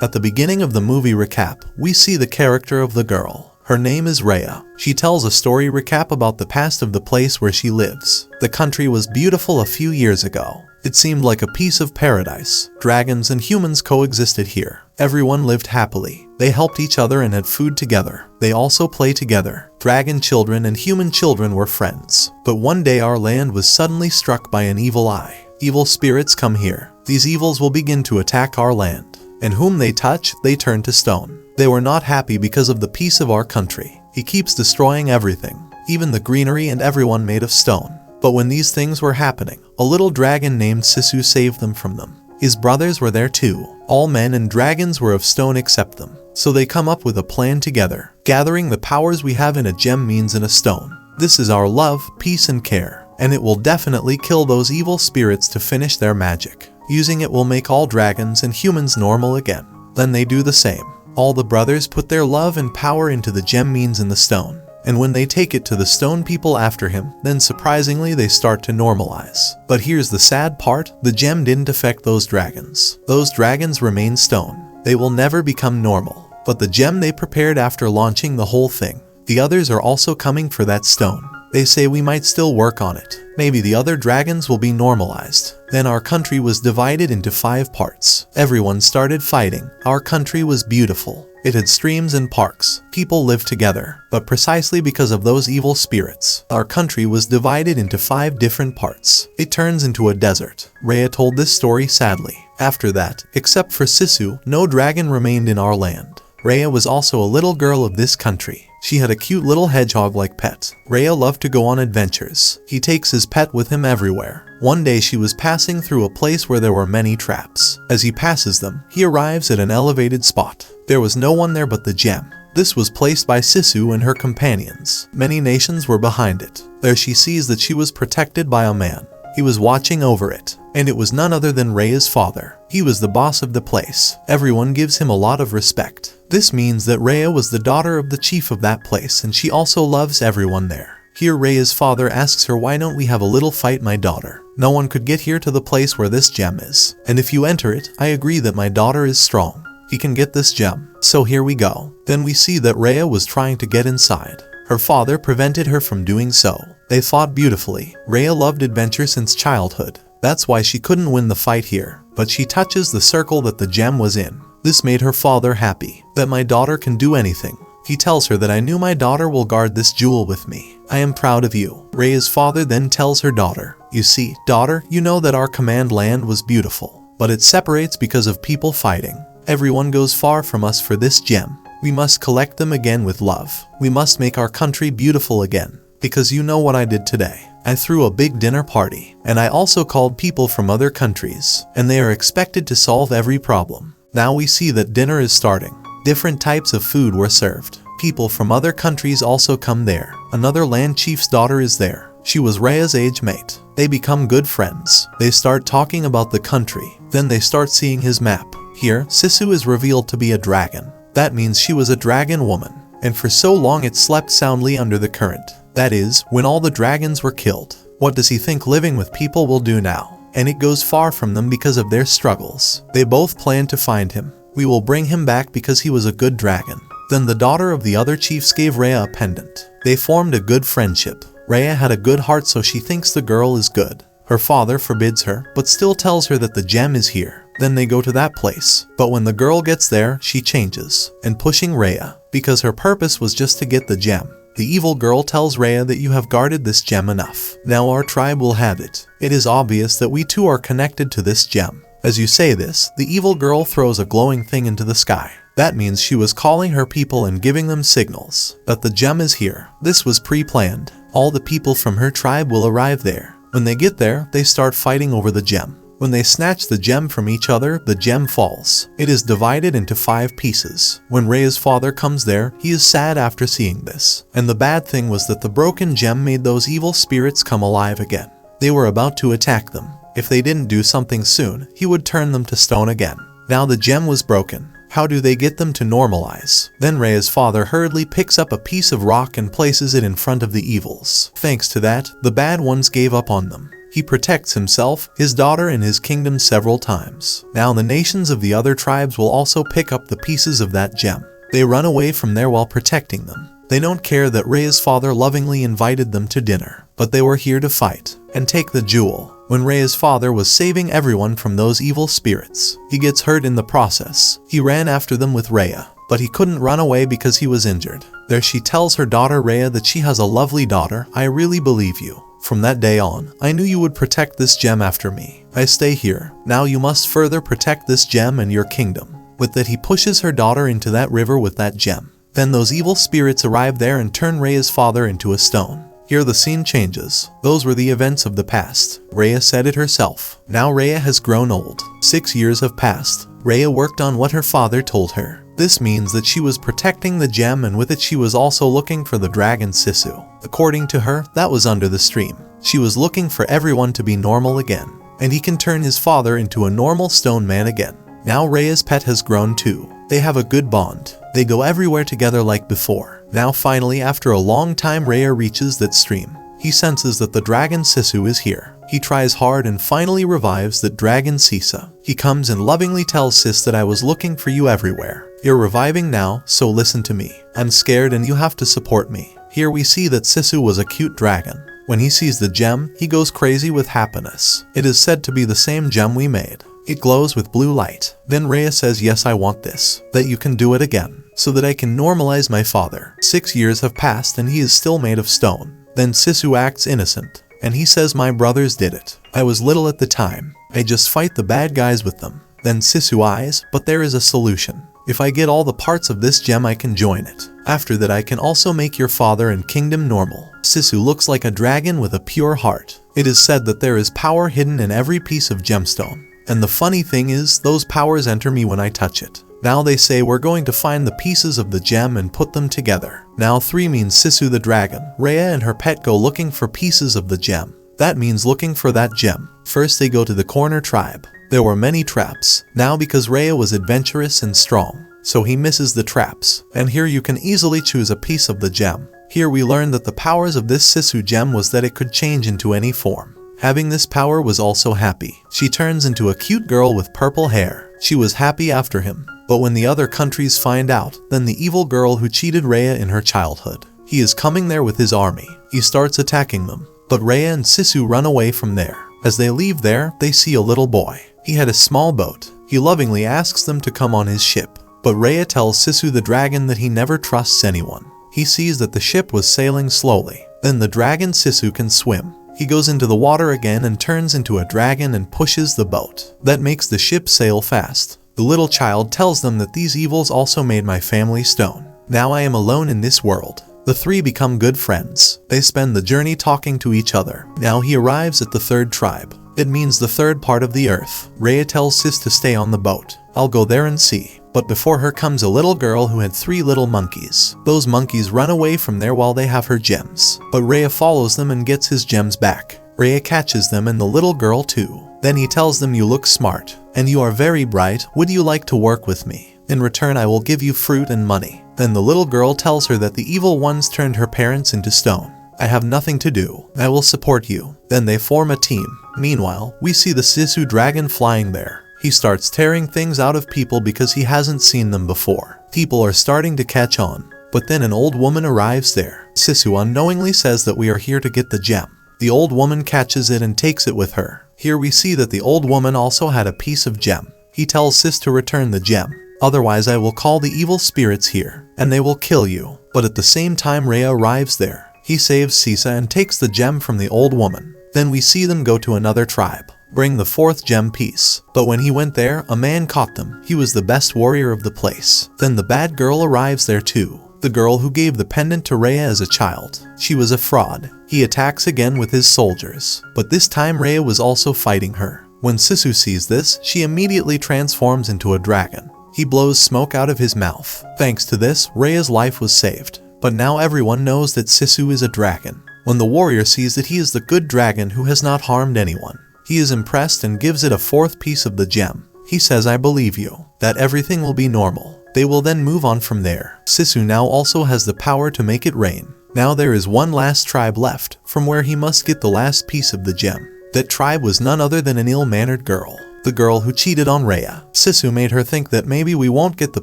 At the beginning of the movie recap, we see the character of the girl. Her name is Raya. She tells a story recap about the past of the place where she lives. The country was beautiful a few years ago. It seemed like a piece of paradise. Dragons and humans coexisted here. Everyone lived happily. They helped each other and had food together. They also played together. Dragon children and human children were friends. But one day our land was suddenly struck by an evil eye. Evil spirits come here. These evils will begin to attack our land. And whom they touch, they turn to stone. They were not happy because of the peace of our country. He keeps destroying everything, even the greenery and everyone made of stone. But when these things were happening, a little dragon named Sisu saved them from them. His brothers were there too. All men and dragons were of stone except them. So they come up with a plan together. Gathering the powers we have in a gem means in a stone. This is our love, peace and care. And it will definitely kill those evil spirits to finish their magic. Using it will make all dragons and humans normal again. Then they do the same. All the brothers put their love and power into the gem means in the stone. And when they take it to the stone people after him, then surprisingly they start to normalize. But here's the sad part, the gem didn't affect those dragons. Those dragons remain stone. They will never become normal. But the gem they prepared after launching the whole thing. The others are also coming for that stone. They say we might still work on it. Maybe the other dragons will be normalized. Then our country was divided into 5 parts. Everyone started fighting. Our country was beautiful. It had streams and parks. People lived together. But precisely because of those evil spirits, our country was divided into 5 different parts. It turns into a desert. Raya told this story sadly. After that, except for Sisu, no dragon remained in our land. Raya was also a little girl of this country. She had a cute little hedgehog-like pet. Raya loved to go on adventures. He takes his pet with him everywhere. One day she was passing through a place where there were many traps. As he passes them, he arrives at an elevated spot. There was no one there but the gem. This was placed by Sisu and her companions. Many nations were behind it. There she sees that she was protected by a man. He was watching over it, and it was none other than Raya's father. He was the boss of the place. Everyone gives him a lot of respect. This means that Raya was the daughter of the chief of that place, and she also loves everyone there. Here Raya's father asks her, why don't we have a little fight, my daughter? No one could get here to the place where this gem is. And if you enter it, I agree that my daughter is strong. He can get this gem. So here we go. Then we see that Raya was trying to get inside. Her father prevented her from doing so. They fought beautifully. Raya loved adventure since childhood. That's why she couldn't win the fight here. But she touches the circle that the gem was in. This made her father happy, that my daughter can do anything. He tells her that I knew my daughter will guard this jewel with me. I am proud of you. Raya's father then tells her daughter, you see, daughter, you know that our command land was beautiful. But it separates because of people fighting. Everyone goes far from us for this gem. We must collect them again with love. We must make our country beautiful again. Because you know what I did today. I threw a big dinner party, and I also called people from other countries, and they are expected to solve every problem. Now we see that dinner is starting. Different types of food were served. People from other countries also come there. Another land chief's daughter is there. She was Raya's age mate. They become good friends. They start talking about the country. Then they start seeing his map. Here, Sisu is revealed to be a dragon. That means she was a dragon woman. And for so long it slept soundly under the current. That is, when all the dragons were killed. What does he think living with people will do now? And it goes far from them because of their struggles. They both plan to find him. We will bring him back because he was a good dragon. Then the daughter of the other chiefs gave Raya a pendant. They formed a good friendship. Raya had a good heart, so she thinks the girl is good. Her father forbids her, but still tells her that the gem is here. Then they go to that place. But when the girl gets there, she changes, and pushing Raya, because her purpose was just to get the gem. The evil girl tells Raya that you have guarded this gem enough. Now our tribe will have it. It is obvious that we too are connected to this gem. As you say this, the evil girl throws a glowing thing into the sky. That means she was calling her people and giving them signals that the gem is here. This was pre-planned. All the people from her tribe will arrive there. When they get there, they start fighting over the gem. When they snatch the gem from each other, the gem falls. It is divided into 5 pieces. When Raya's father comes there, he is sad after seeing this. And the bad thing was that the broken gem made those evil spirits come alive again. They were about to attack them. If they didn't do something soon, he would turn them to stone again. Now the gem was broken. How do they get them to normalize? Then Raya's father hurriedly picks up a piece of rock and places it in front of the evils. Thanks to that, the bad ones gave up on them. He protects himself, his daughter, and his kingdom several times. Now the nations of the other tribes will also pick up the pieces of that gem. They run away from there while protecting them. They don't care that Raya's father lovingly invited them to dinner, but they were here to fight and take the jewel. When Raya's father was saving everyone from those evil spirits, he gets hurt in the process. He ran after them with Raya, but he couldn't run away because he was injured. There she tells her daughter Raya that she has a lovely daughter. I really believe you. From that day on, I knew you would protect this gem after me. I stay here. Now you must further protect this gem and your kingdom. With that, he pushes her daughter into that river with that gem. Then those evil spirits arrive there and turn Raya's father into a stone. Here the scene changes. Those were the events of the past. Raya said it herself. Now Raya has grown old. 6 years have passed. Raya worked on what her father told her. This means that she was protecting the gem, and with it she was also looking for the dragon Sisu. According to her, that was under the stream. She was looking for everyone to be normal again, and he can turn his father into a normal stone man again. Now Raya's pet has grown too. They have a good bond. They go everywhere together like before. Now finally, after a long time, Raya reaches that stream. He senses that the dragon Sisu is here. He tries hard and finally revives that dragon Sisa. He comes and lovingly tells Sis that I was looking for you everywhere. You're reviving now, so listen to me. I'm scared and you have to support me. Here we see that Sisu was a cute dragon. When he sees the gem, he goes crazy with happiness. It is said to be the same gem we made. It glows with blue light. Then Raya says, yes, I want this. That you can do it again, so that I can normalize my father. 6 years have passed and he is still made of stone. Then Sisu acts innocent, and he says, my brothers did it. I was little at the time. I just fight the bad guys with them. Then Sisu eyes, but there is a solution. If I get all the parts of this gem, I can join it. After that, I can also make your father and kingdom normal. Sisu looks like a dragon with a pure heart. It is said that there is power hidden in every piece of gemstone. And the funny thing is, those powers enter me when I touch it. Now they say we're going to find the pieces of the gem and put them together. Now 3 means Sisu the dragon. Raya and her pet go looking for pieces of the gem. That means looking for that gem. First they go to the corner tribe. There were many traps. Now because Raya was adventurous and strong, so he misses the traps. And here you can easily choose a piece of the gem. Here we learn that the powers of this Sisu gem was that it could change into any form. Having this power was also happy. She turns into a cute girl with purple hair. She was happy after him. But when the other countries find out, then the evil girl who cheated Raya in her childhood. He is coming there with his army. He starts attacking them. But Raya and Sisu run away from there. As they leave there, they see a little boy. He had a small boat. He lovingly asks them to come on his ship. But Raya tells Sisu the dragon that he never trusts anyone. He sees that the ship was sailing slowly. Then the dragon Sisu can swim. He goes into the water again and turns into a dragon and pushes the boat. That makes the ship sail fast. The little child tells them that these evils also made my family stone. Now I am alone in this world. The 3 become good friends. They spend the journey talking to each other. Now he arrives at the 3rd tribe. It means the 3rd part of the earth. Raya tells Sis to stay on the boat. I'll go there and see. But before her comes a little girl who had 3 little monkeys. Those monkeys run away from there while they have her gems. But Raya follows them and gets his gems back. Raya catches them and the little girl too. Then he tells them, you look smart, and you are very bright. Would you like to work with me? In return, I will give you fruit and money. Then the little girl tells her that the evil ones turned her parents into stone. I have nothing to do. I will support you. Then they form a team. Meanwhile, we see the Sisu dragon flying there. He starts tearing things out of people because he hasn't seen them before. People are starting to catch on. But then an old woman arrives there. Sisu unknowingly says that we are here to get the gem. The old woman catches it and takes it with her. Here we see that the old woman also had a piece of gem. He tells Sis to return the gem. Otherwise I will call the evil spirits here, and they will kill you. But at the same time Raya arrives there. He saves Sisa and takes the gem from the old woman. Then we see them go to another tribe. Bring the 4th gem piece. But when he went there, a man caught them. He was the best warrior of the place. Then the bad girl arrives there too. The girl who gave the pendant to Raya as a child. She was a fraud. He attacks again with his soldiers. But this time Raya was also fighting her. When Sisu sees this, she immediately transforms into a dragon. He blows smoke out of his mouth. Thanks to this, Raya's life was saved. But now everyone knows that Sisu is a dragon. When the warrior sees that he is the good dragon who has not harmed anyone, he is impressed and gives it a 4th piece of the gem. He says, I believe you, that everything will be normal. They will then move on from there. Sisu now also has the power to make it rain. Now there is one last tribe left, from where he must get the last piece of the gem. That tribe was none other than an ill-mannered girl. The girl who cheated on Raya. Sisu made her think that maybe we won't get the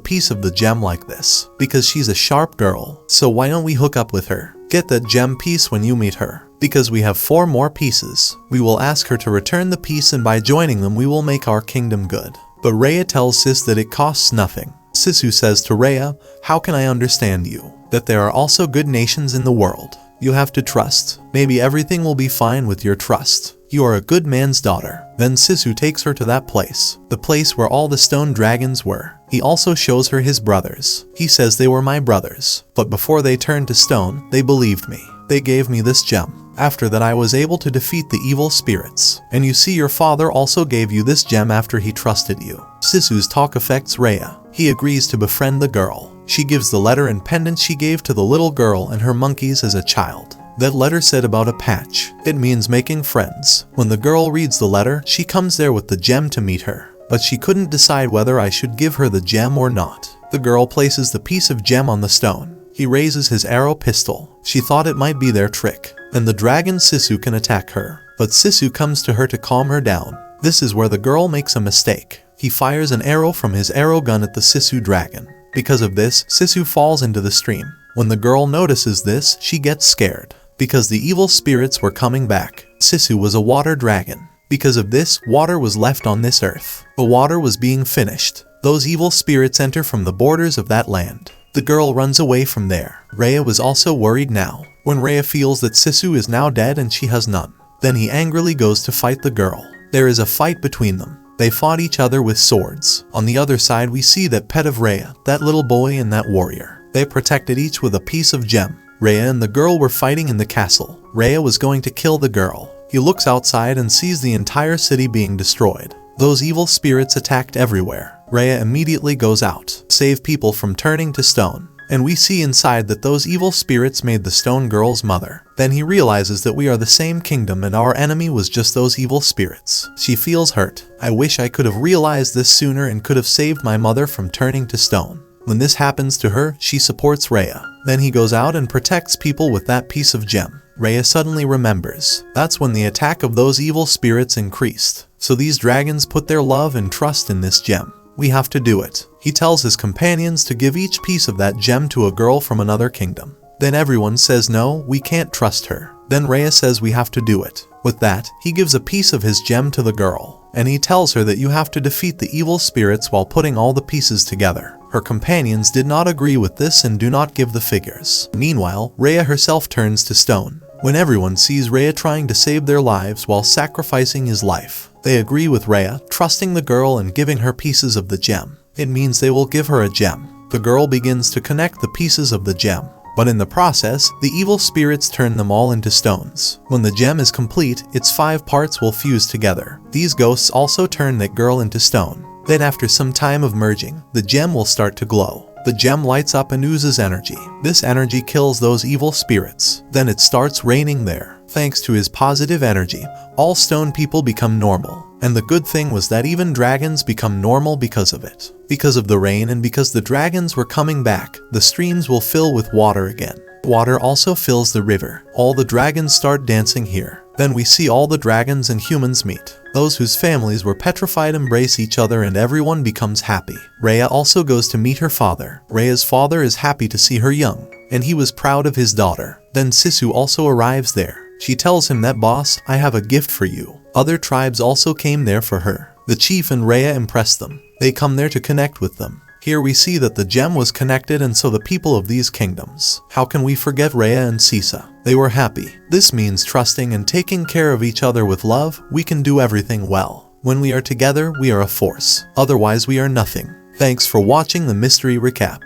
piece of the gem like this, because she's a sharp girl. So why don't we hook up with her? Get that gem piece when you meet her. Because we have 4 more pieces. We will ask her to return the piece, and by joining them we will make our kingdom good. But Raya tells Sis that it costs nothing. Sisu says to Raya, how can I understand you? That there are also good nations in the world. You have to trust. Maybe everything will be fine with your trust. You are a good man's daughter. Then Sisu takes her to that place. The place where all the stone dragons were. He also shows her his brothers. He says they were my brothers. But before they turned to stone, they believed me. They gave me this gem. After that I was able to defeat the evil spirits. And you see, your father also gave you this gem after he trusted you. Sisu's talk affects Raya. He agrees to befriend the girl. She gives the letter and pendant she gave to the little girl and her monkeys as a child. That letter said about a patch. It means making friends. When the girl reads the letter, she comes there with the gem to meet her. But she couldn't decide whether I should give her the gem or not. The girl places the piece of gem on the stone. He raises his arrow pistol. She thought it might be their trick. And the dragon Sisu can attack her. But Sisu comes to her to calm her down. This is where the girl makes a mistake. He fires an arrow from his arrow gun at the Sisu dragon. Because of this, Sisu falls into the stream. When the girl notices this, she gets scared. Because the evil spirits were coming back. Sisu was a water dragon. Because of this, water was left on this earth. The water was being finished. Those evil spirits enter from the borders of that land. The girl runs away from there. Raya was also worried now. When Raya feels that Sisu is now dead and she has none. Then he angrily goes to fight the girl. There is a fight between them. They fought each other with swords. On the other side we see that pet of Raya, that little boy and that warrior. They protected each with a piece of gem. Raya and the girl were fighting in the castle. Raya was going to kill the girl. He looks outside and sees the entire city being destroyed. Those evil spirits attacked everywhere. Raya immediately goes out, save people from turning to stone. And we see inside that those evil spirits made the stone girl's mother. Then he realizes that we are the same kingdom and our enemy was just those evil spirits. She feels hurt. I wish I could have realized this sooner and could have saved my mother from turning to stone. When this happens to her, she supports Raya. Then he goes out and protects people with that piece of gem. Raya suddenly remembers. That's when the attack of those evil spirits increased. So these dragons put their love and trust in this gem. We have to do it. He tells his companions to give each piece of that gem to a girl from another kingdom. Then everyone says no, we can't trust her. Then Raya says we have to do it. With that, he gives a piece of his gem to the girl. And he tells her that you have to defeat the evil spirits while putting all the pieces together. Her companions did not agree with this and do not give the figures. Meanwhile, Raya herself turns to stone. When everyone sees Raya trying to save their lives while sacrificing his life, they agree with Raya, trusting the girl and giving her pieces of the gem. It means they will give her a gem. The girl begins to connect the pieces of the gem. But in the process, the evil spirits turn them all into stones. When the gem is complete, its 5 parts will fuse together. These ghosts also turn that girl into stone. Then after some time of merging, the gem will start to glow. The gem lights up and oozes energy. This energy kills those evil spirits. Then it starts raining there. Thanks to his positive energy, all stone people become normal. And the good thing was that even dragons become normal because of it. Because of the rain and because the dragons were coming back, the streams will fill with water again. Water also fills the river. All the dragons start dancing here. Then we see all the dragons and humans meet. Those whose families were petrified embrace each other and everyone becomes happy. Raya also goes to meet her father. Raya's father is happy to see her young, and he was proud of his daughter. Then Sisu also arrives there. She tells him that, boss, I have a gift for you. Other tribes also came there for her. The chief and Raya impress them. They come there to connect with them. Here we see that the gem was connected and so the people of these kingdoms. How can we forget Raya and Sisa? They were happy. This means trusting and taking care of each other with love. We can do everything well. When we are together, we are a force. Otherwise, we are nothing. Thanks for watching the mystery recap.